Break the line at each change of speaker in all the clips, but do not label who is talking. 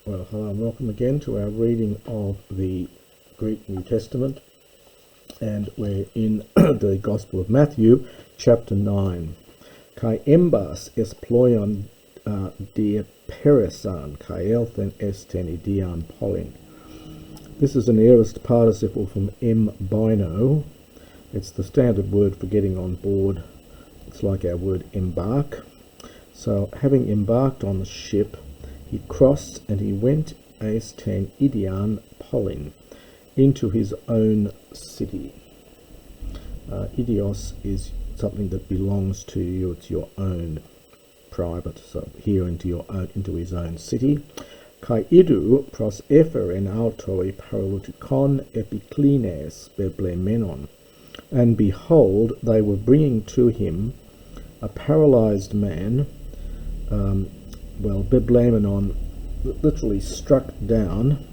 Well, hello and welcome again to our reading of the Greek New Testament, and we're in the Gospel of Matthew, chapter 9. Kai embas es ploion dia perisan, kai elthen esten idian polin. This is an aorist participle from embino. It's the standard word for getting on board. It's like our word embark. So, having embarked on the ship, he crossed and he went esten idian polin, into his own city. Idios is something that belongs to you, it's your own, private, so here into his own city. Kai idu pros eferen autoi paralytikon epiklines beblemenon. And behold, they were bringing to him a paralyzed man, beblemenon, literally struck down,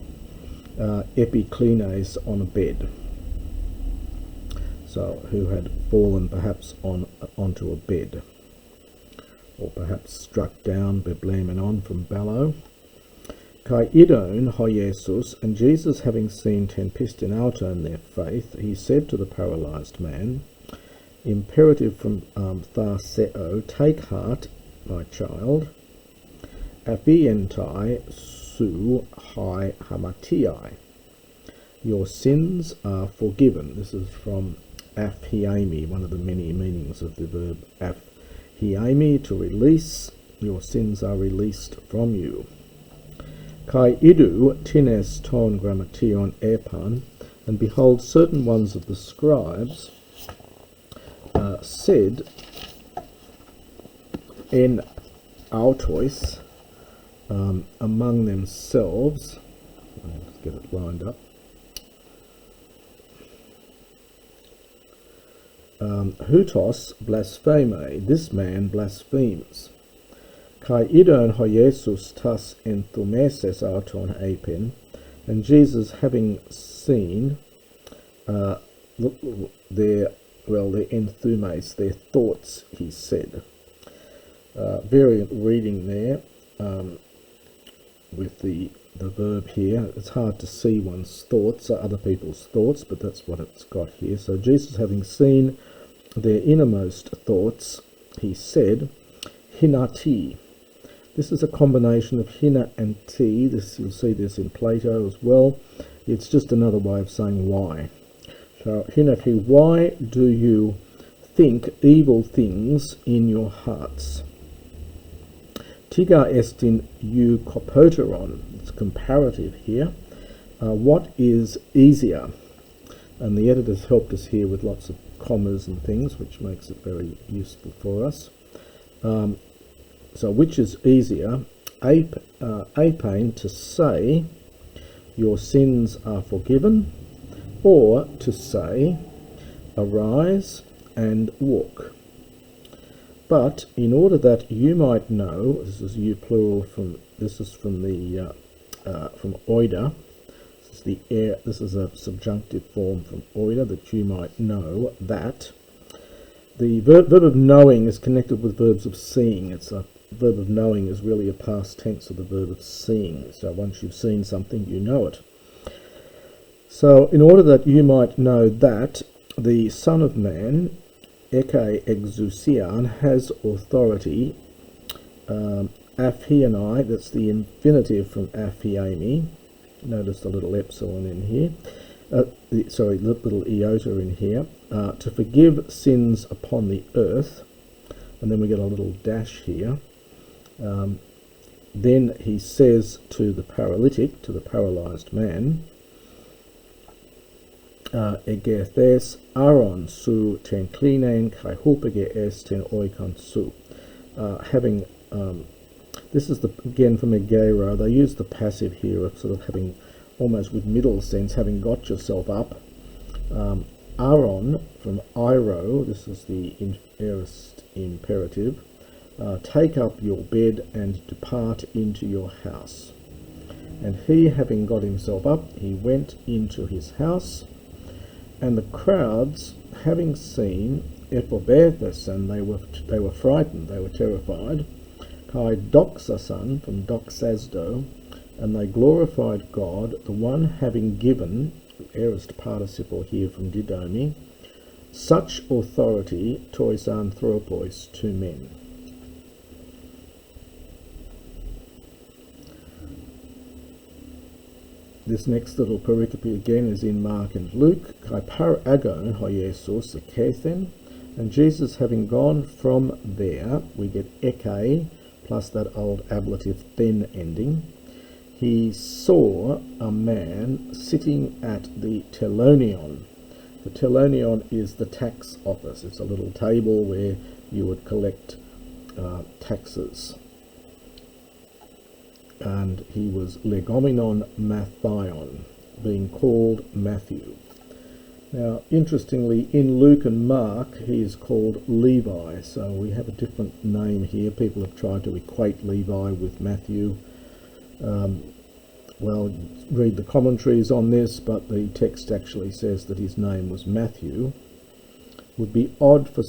epiklines, on a bed. So, who had fallen perhaps onto a bed, or perhaps struck down, beblemenon, from bellow. Kai idon ho Jesus, and Jesus, having seen ten pistin auton their faith, he said to the paralyzed man, imperative from tharseo, take heart, my child, aphientai su hai hamatiai, your sins are forgiven. This is from aphiemi, one of the many meanings of the verb aphiemi, to release. Your sins are released from you. Kai idu tines ton grammation epan, and behold, certain ones of the scribes said en autois, among themselves, let's get it lined up, hutos blaspheme, this man blasphemes. Kai idon ho Jesus tas enthumeses auton apin, and Jesus, having seen their enthumes, their thoughts, he said. Variant reading there with the verb here. It's hard to see one's thoughts, other people's thoughts, but that's what it's got here. So Jesus, having seen their innermost thoughts, he said, hinati. This is a combination of hina and ti. You'll see this in Plato as well. It's just another way of saying why. So, hinati, why do you think evil things in your hearts? Tiga estin eu kopoteron. It's comparative here. What is easier? And the editor's helped us here with lots of commas and things, which makes it very useful for us. So which is easier? Apain, to say, your sins are forgiven, or to say, arise and walk. But in order that you might know, this is you plural from oida. This is a subjunctive form from oida, that you might know that. The verb of knowing is connected with verbs of seeing. It's a verb of knowing is really a past tense of the verb of seeing. So once you've seen something, you know it. So in order that you might know that the Son of Man, eke exousian, has authority, aphienai, that's the infinitive from aphiemi. Notice the little epsilon in here. Little iota in here. To forgive sins upon the earth. And then we get a little dash here. Then he says to the paralytic, to the paralyzed man, egethes aron su ten klinen kai hupege es ten oikon su. Having this is again from egero. They use the passive here of sort of having, almost with middle sense, having got yourself up. Aron from iro, this is the aorist imperative. Take up your bed and depart into your house. And he, having got himself up, he went into his house. And the crowds, having seen ephobethus, and they were frightened, they were terrified. Kai doxasan, from doxasdo, and they glorified God, the one having given, aorist participle here from didomi, such authority, tois anthropos, to men. This next little pericope again is in Mark and Luke. Kai par agon ho Jesus ekethen, and Jesus having gone from there, we get eke plus that old ablative then ending. He saw a man sitting at the telonion. The telonion is the tax office. It's a little table where you would collect taxes. And he was legomenon Mathion, being called Matthew. Now, interestingly, in Luke and Mark, he is called Levi, so we have a different name here. People have tried to equate Levi with Matthew. Well, read the commentaries on this, but the text actually says that his name was Matthew. It would be odd for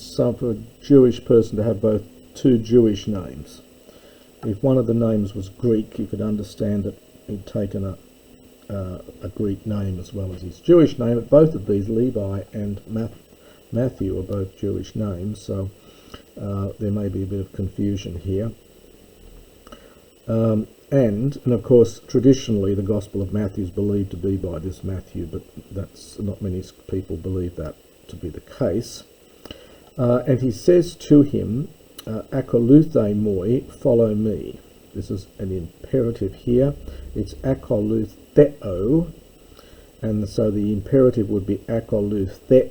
a Jewish person to have both two Jewish names. If one of the names was Greek, you could understand that he'd taken a Greek name as well as his Jewish name. But both of these, Levi and Matthew, are both Jewish names, so there may be a bit of confusion here. And of course, traditionally, the Gospel of Matthew is believed to be by this Matthew, but that's not many people believe that to be the case. And he says to him, "Akoluthe moi, follow me." This is an imperative here. It's akoluteo, and so the imperative would be akoluthe,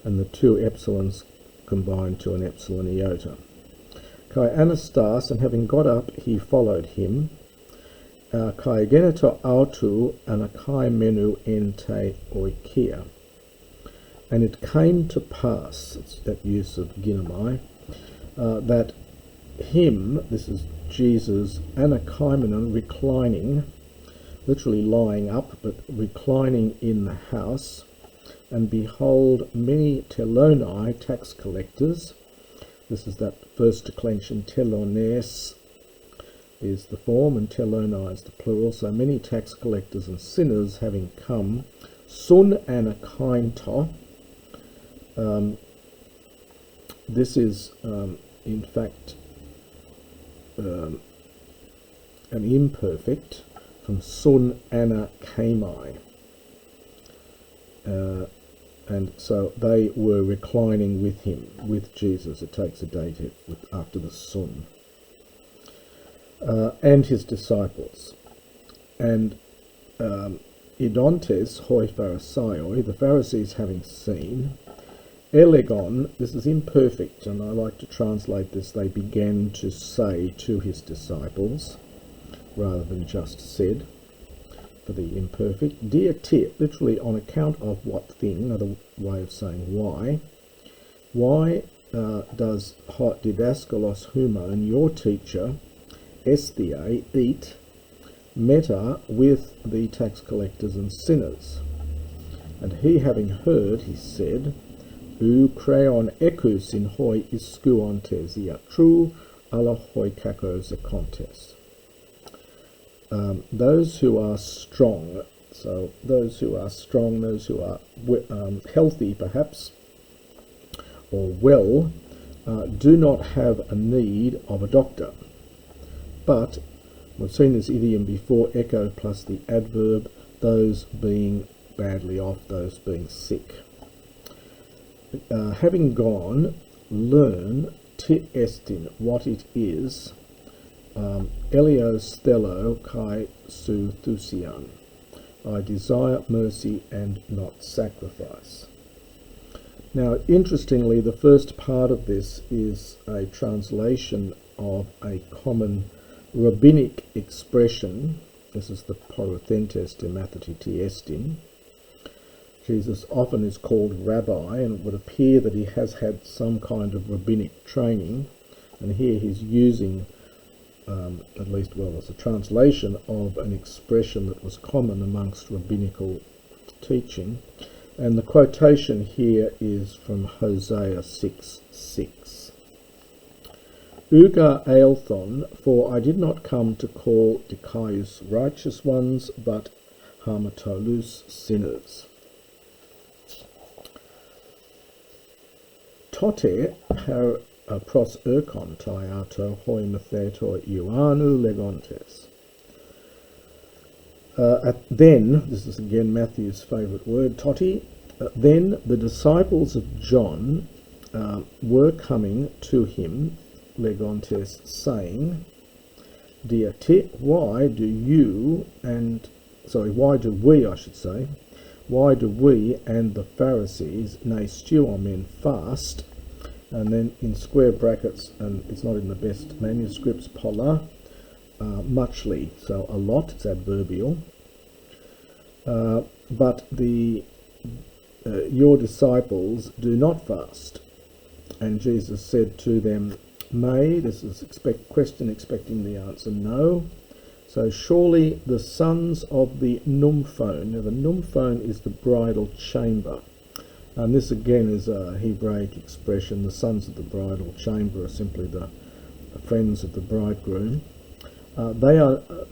and the two epsilons combined to an epsilon iota. Kai anastas, and having got up, he followed him. Kai geneto autu, and kai menu ente oikia. And it came to pass, it's that use of ginomai, that him, this is Jesus, anakaimenon, reclining, literally lying up, but reclining in the house, and behold, many telonai, tax collectors. This is that first declension, telones is the form, and telonai is the plural, so many tax collectors and sinners having come, sun anakainto. This is, in fact, an imperfect from sun ana kamai. And so they were reclining with him, with Jesus. It takes a dative after the sun. And his disciples. And idontes hoi pharisaioi, the Pharisees having seen, elegon, this is imperfect, and I like to translate this, they began to say to his disciples, rather than just said, for the imperfect. Diatit, literally on account of what thing, another way of saying why. Why does hot didaskalos humon, your teacher, esthia, eat, meta, with the tax collectors and sinners? And he having heard, he said, U creon ekus in hoi iskuontes iatru ala hoi kakos akontes. Those who are strong, so those who are strong, those who are healthy perhaps, or well, do not have a need of a doctor. But we've seen this idiom before, echo plus the adverb, those being badly off, those being sick. Having gone, learn tit estin, what it is, elio stello kai su thusian, I desire mercy and not sacrifice. Now, interestingly, the first part of this is a translation of a common rabbinic expression. This is the porothentes de matheti estin. Jesus often is called rabbi, and it would appear that he has had some kind of rabbinic training, and here he's using at least, well, as a translation of an expression that was common amongst rabbinical teaching. And the quotation here is from Hosea 6:6. Uga aelthon, for I did not come to call dikaios righteous ones, but hamartolous sinners. Tote pros erkon taiato hoi matheto Ioannou legontes. Then, this is again Matthew's favourite word, toti, then the disciples of John were coming to him, legontes, saying, Diate, why do we and the Pharisees, nay stuomen, fast? And then in square brackets, and it's not in the best manuscripts, pola, muchly, so a lot, it's adverbial. But your disciples do not fast. And Jesus said to them, this is question expecting the answer, no. So surely the sons of the numphone, now the numphone is the bridal chamber. And this again is a Hebraic expression. The sons of the bridal chamber are simply the friends of the bridegroom.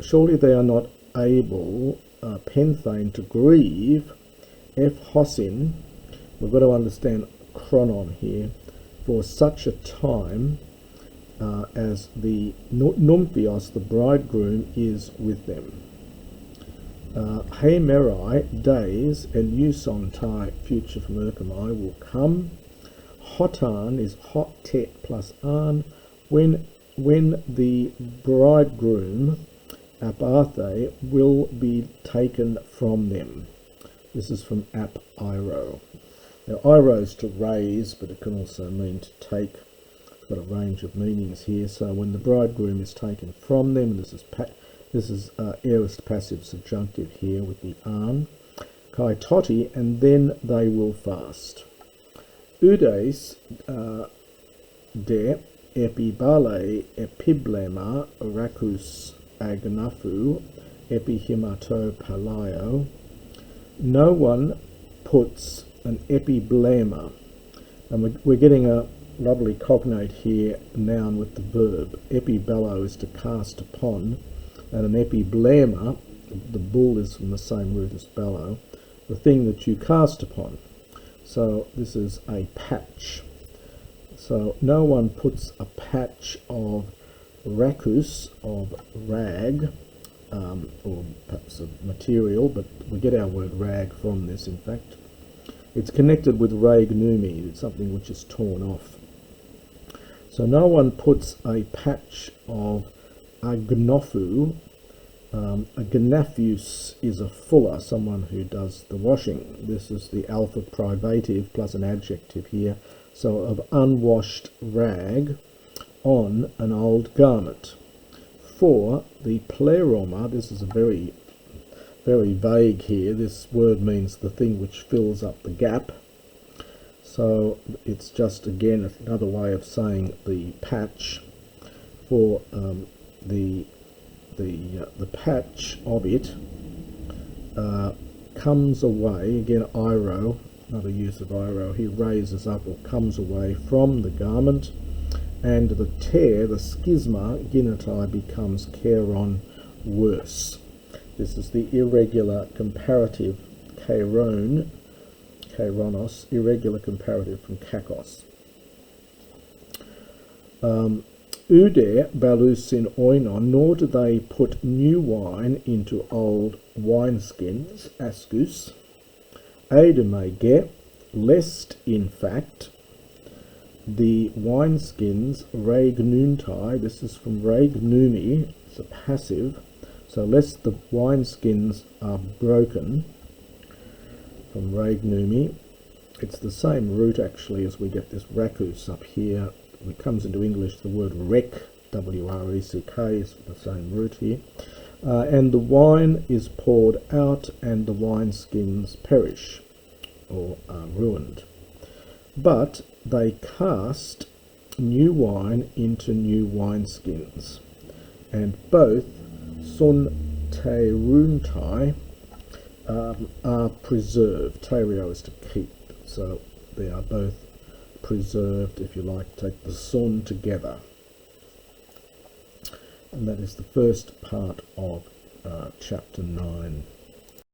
Surely they are not able, penthane, to grieve, hosin, we've got to understand chronon here, for such a time as the numphios, the bridegroom, is with them. Hemerai, days, and eusontai, future from Erkamai, will come. Hotan is hotet plus an, when the bridegroom, abathe, will be taken from them. This is from ap iro. Now iro is to raise, but it can also mean to take. It's got a range of meanings here. So when the bridegroom is taken from them, this is aorist passive subjunctive here with the an, kai toti, and then they will fast. Udes de epibale epiblema racus agnaphu epihimato palio. No one puts an epiblema, and we're getting a lovely cognate here, noun with the verb. Epibello is to cast upon, and an epiblema, the bull is from the same root as bellow, the thing that you cast upon. So this is a patch. So no one puts a patch of racus, of rag, or perhaps of material, but we get our word rag from this, in fact. It's connected with ragnumi, it's something which is torn off. So no one puts a patch of agnophu. Agnaphius is a fuller, someone who does the washing. This is the alpha privative plus an adjective here. So of unwashed rag on an old garment. For the pleroma, this is a very, very vague here. This word means the thing which fills up the gap. So it's just again another way of saying the patch. For the patch of it comes away, again iro, another use of iro, he raises up or comes away from the garment, and the tear, the schisma, ginatai, becomes kairon, worse. This is the irregular comparative kaironos, irregular comparative from kakos. Ude balusin oinon, nor do they put new wine into old wineskins, askus, eidemege, lest in fact the wineskins ragnuntai, this is from ragnumi, it's a passive, so lest the wineskins are broken, from ragnumi. It's the same root actually as we get this racus up here. When it comes into English, the word rec, W-R-E-C-K, is the same root here. And the wine is poured out, and the wineskins perish, or are ruined. But they cast new wine into new wineskins, and both sun teruntai are preserved. Terio is to keep, so they are both preserved, if you like, take the sun together. And that is the first part of chapter 9.